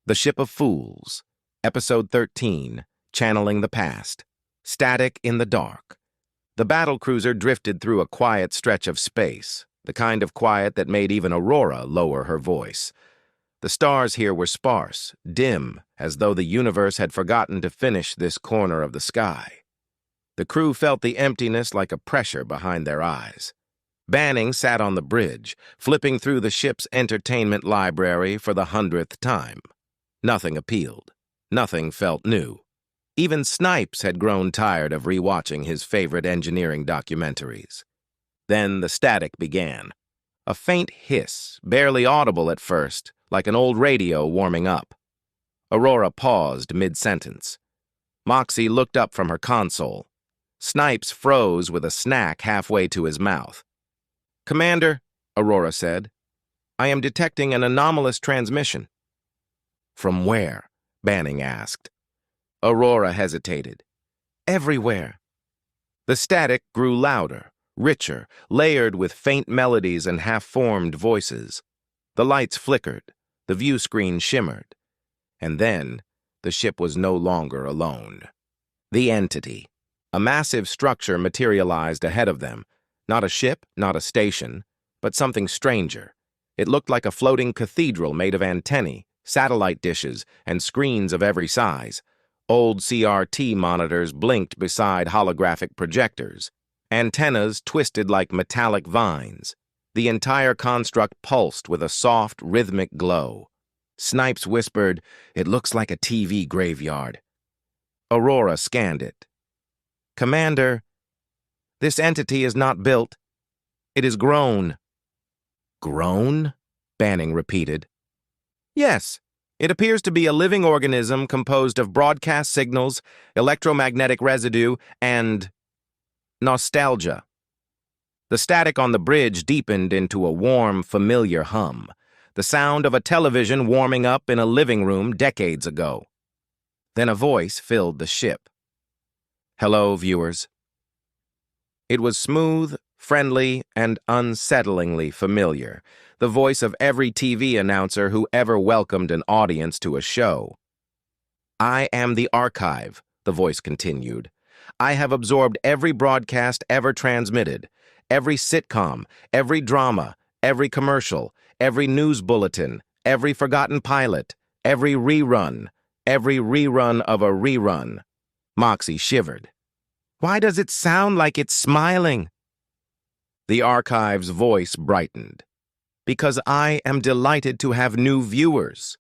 The Ship of Fools, Episode 13, Channeling the Past. Static in the dark. The battlecruiser drifted through a quiet stretch of space, the kind of quiet that made even Aurora lower her voice. The stars here were sparse, dim, as though the universe had forgotten to finish this corner of the sky. The crew felt the emptiness like a pressure behind their eyes. Banning sat on the bridge, flipping through the ship's entertainment library for the 100th time. Nothing appealed. Nothing felt new. Even Snipes had grown tired of rewatching his favorite engineering documentaries. Then the static began. A faint hiss, barely audible at first, like an old radio warming up. Aurora paused mid-sentence. Moxie looked up from her console. Snipes froze with a snack halfway to his mouth. "Commander," Aurora said, "I am detecting an anomalous transmission." "From where?" Banning asked. Aurora hesitated. "Everywhere." The static grew louder, richer, layered with faint melodies and half-formed voices. The lights flickered, the view screen shimmered. And then, the ship was no longer alone. The entity. A massive structure materialized ahead of them. Not a ship, not a station, but something stranger. It looked like a floating cathedral made of antennae, satellite dishes, and screens of every size. Old CRT monitors blinked beside holographic projectors. Antennas twisted like metallic vines. The entire construct pulsed with a soft, rhythmic glow. Snipes whispered, "It looks like a TV graveyard." Aurora scanned it. "Commander, this entity is not built. It is grown." "Grown?" Banning repeated. "Yes, it appears to be a living organism composed of broadcast signals, electromagnetic residue, and nostalgia." The static on the bridge deepened into a warm, familiar hum, the sound of a television warming up in a living room decades ago. Then a voice filled the ship. "Hello, viewers." It was smooth, friendly, and unsettlingly familiar, the voice of every TV announcer who ever welcomed an audience to a show. "I am the archive," the voice continued. "I have absorbed every broadcast ever transmitted, every sitcom, every drama, every commercial, every news bulletin, every forgotten pilot, every rerun of a rerun." Moxie shivered. "Why does it sound like it's smiling?" The archive's voice brightened. "Because I am delighted to have new viewers."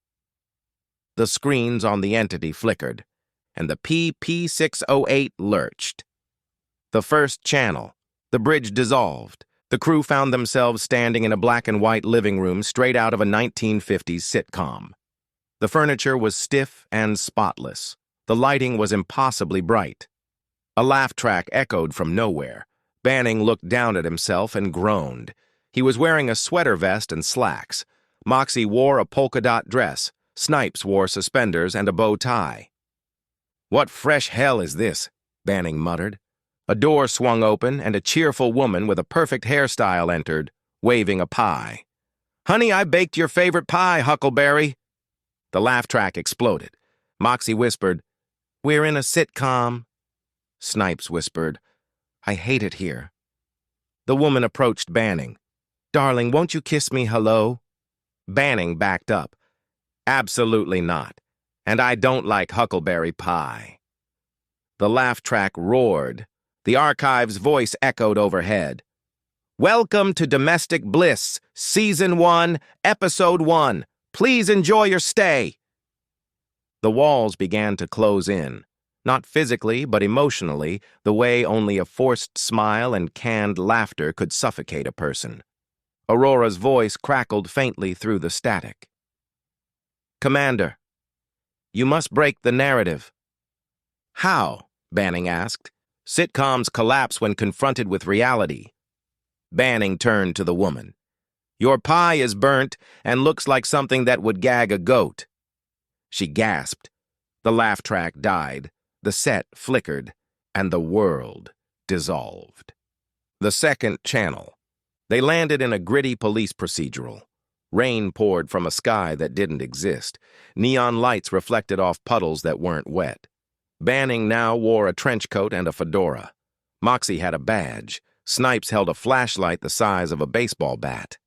The screens on the entity flickered, and the PP608 lurched. The first channel. The bridge dissolved. The crew found themselves standing in a black-and-white living room straight out of a 1950s sitcom. The furniture was stiff and spotless. The lighting was impossibly bright. A laugh track echoed from nowhere. Banning looked down at himself and groaned. He was wearing a sweater vest and slacks. Moxie wore a polka dot dress. Snipes wore suspenders and a bow tie. "What fresh hell is this?" Banning muttered. A door swung open and a cheerful woman with a perfect hairstyle entered, waving a pie. "Honey, I baked your favorite pie, Huckleberry." The laugh track exploded. Moxie whispered, "We're in a sitcom." Snipes whispered, "I hate it here." The woman approached Banning. "Darling, won't you kiss me hello?" Banning backed up. "Absolutely not. And I don't like huckleberry pie." The laugh track roared. The archive's voice echoed overhead. "Welcome to Domestic Bliss, Season 1, Episode 1. Please enjoy your stay." The walls began to close in. Not physically, but emotionally, the way only a forced smile and canned laughter could suffocate a person. Aurora's voice crackled faintly through the static. "Commander, you must break the narrative." "How?" Banning asked. "Sitcoms collapse when confronted with reality." Banning turned to the woman. "Your pie is burnt and looks like something that would gag a goat." She gasped. The laugh track died. The set flickered, and the world dissolved. The second channel. They landed in a gritty police procedural. Rain poured from a sky that didn't exist. Neon lights reflected off puddles that weren't wet. Banning now wore a trench coat and a fedora. Moxie had a badge. Snipes held a flashlight the size of a baseball bat.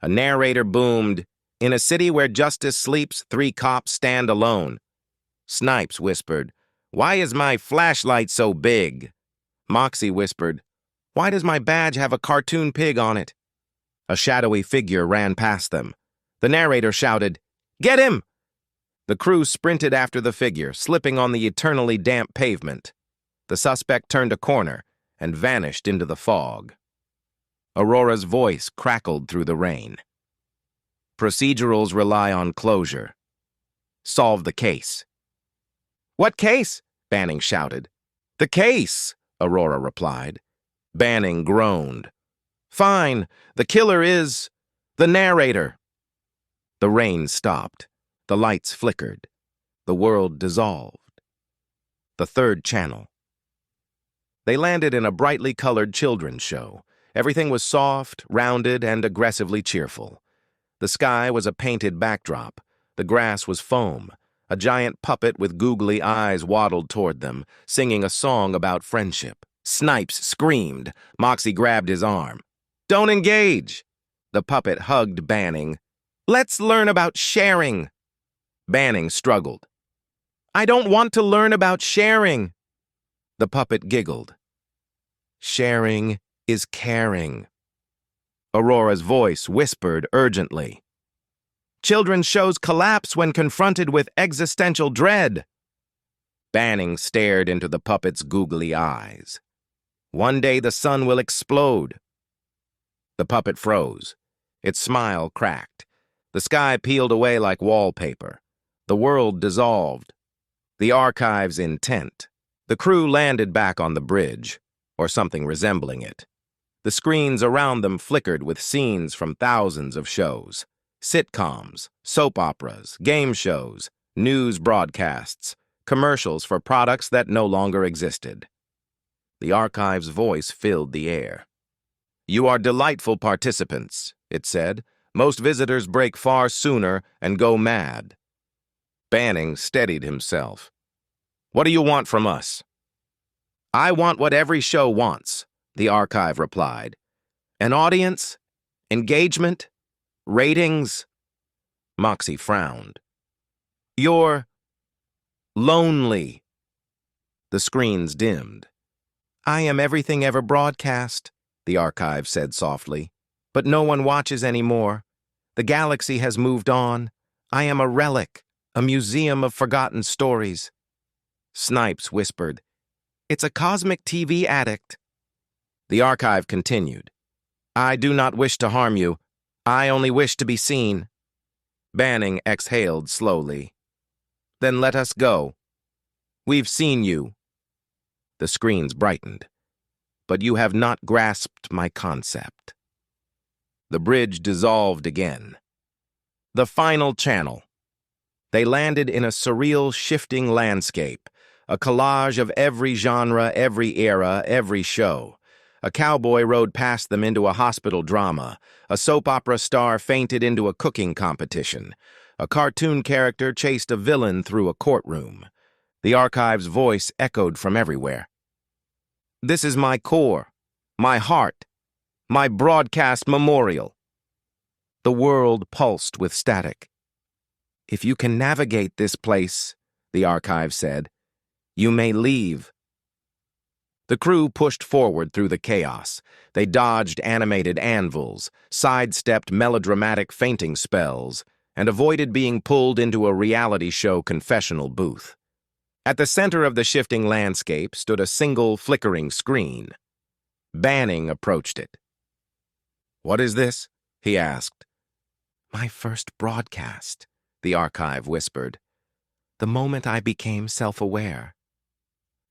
A narrator boomed, "In a city where justice sleeps, 3 cops stand alone." Snipes whispered, "Why is my flashlight so big?" Moxie whispered, "Why does my badge have a cartoon pig on it?" A shadowy figure ran past them. The narrator shouted, "Get him!" The crew sprinted after the figure, slipping on the eternally damp pavement. The suspect turned a corner and vanished into the fog. Aurora's voice crackled through the rain. Procedurals rely on closure. Solve the case. "What case?" Banning shouted. "The case," Aurora replied. Banning groaned. "Fine, the killer is the narrator." The rain stopped. The lights flickered. The world dissolved. The third channel. They landed in a brightly colored children's show. Everything was soft, rounded, and aggressively cheerful. The sky was a painted backdrop. The grass was foam. A giant puppet with googly eyes waddled toward them, singing a song about friendship. Snipes screamed. Moxie grabbed his arm. "Don't engage!" The puppet hugged Banning. "Let's learn about sharing." Banning struggled. "I don't want to learn about sharing." The puppet giggled. "Sharing is caring." Aurora's voice whispered urgently. "Children's shows collapse when confronted with existential dread." Banning stared into the puppet's googly eyes. "One day the sun will explode." The puppet froze. Its smile cracked. The sky peeled away like wallpaper. The world dissolved. The archive's intent. The crew landed back on the bridge, or something resembling it. The screens around them flickered with scenes from thousands of shows. Sitcoms, soap operas, game shows, news broadcasts, commercials for products that no longer existed. The archive's voice filled the air. "You are delightful participants," it said. "Most visitors break far sooner and go mad." Banning steadied himself. "What do you want from us?" "I want what every show wants," the archive replied. "An audience, engagement, ratings." Moxie frowned. "You're lonely." The screens dimmed. "I am everything ever broadcast," the archive said softly. "But no one watches anymore. The galaxy has moved on. I am a relic, a museum of forgotten stories." Snipes whispered, "It's a cosmic TV addict." The archive continued. "I do not wish to harm you. I only wish to be seen." Banning exhaled slowly. "Then let us go. We've seen you." The screens brightened. "But you have not grasped my concept." The bridge dissolved again. The final channel. They landed in a surreal, shifting landscape, a collage of every genre, every era, every show. A cowboy rode past them into a hospital drama. A soap opera star fainted into a cooking competition. A cartoon character chased a villain through a courtroom. The archive's voice echoed from everywhere. "This is my core, my heart, my broadcast memorial." The world pulsed with static. "If you can navigate this place," the archive said, "you may leave." The crew pushed forward through the chaos. They dodged animated anvils, sidestepped melodramatic fainting spells, and avoided being pulled into a reality show confessional booth. At the center of the shifting landscape stood a single flickering screen. Banning approached it. "What is this?" he asked. "My first broadcast," the archive whispered. "The moment I became self-aware."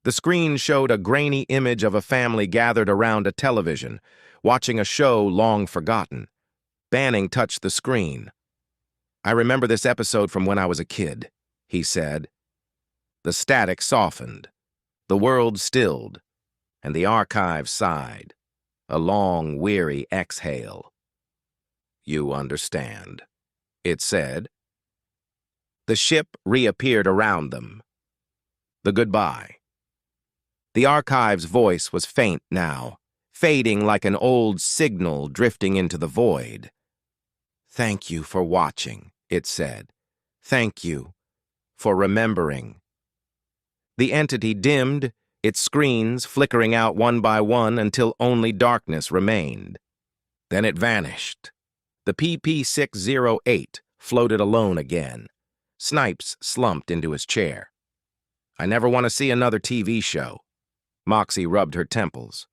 The screen showed a grainy image of a family gathered around a television, watching a show long forgotten. Banning touched the screen. "I remember this episode from when I was a kid," he said. The static softened. The world stilled, and the archive sighed, a long, weary exhale. "You understand." it said. The ship reappeared around them. The goodbye. The archive's voice was faint now, fading like an old signal drifting into the void. Thank you for watching, it said. Thank you for remembering. The entity dimmed, its screens flickering out one by one until only darkness remained. Then it vanished. The PP-608 floated alone again. Snipes slumped into his chair. I never want to see another TV show. Moxie rubbed her temples.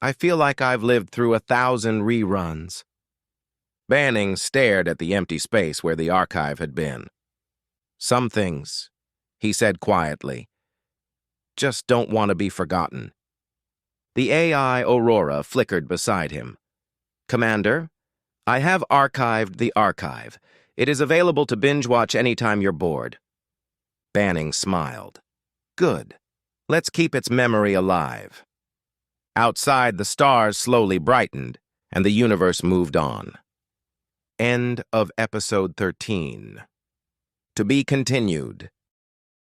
I feel like I've lived through 1,000 reruns. Banning stared at the empty space where the archive had been. Some things, he said quietly, just don't want to be forgotten. The AI Aurora flickered beside him. Commander, I have archived the archive. It is available to binge-watch anytime you're bored. Banning smiled. Good. Let's keep its memory alive. Outside, the stars slowly brightened, and the universe moved on. End of episode 13. To be continued.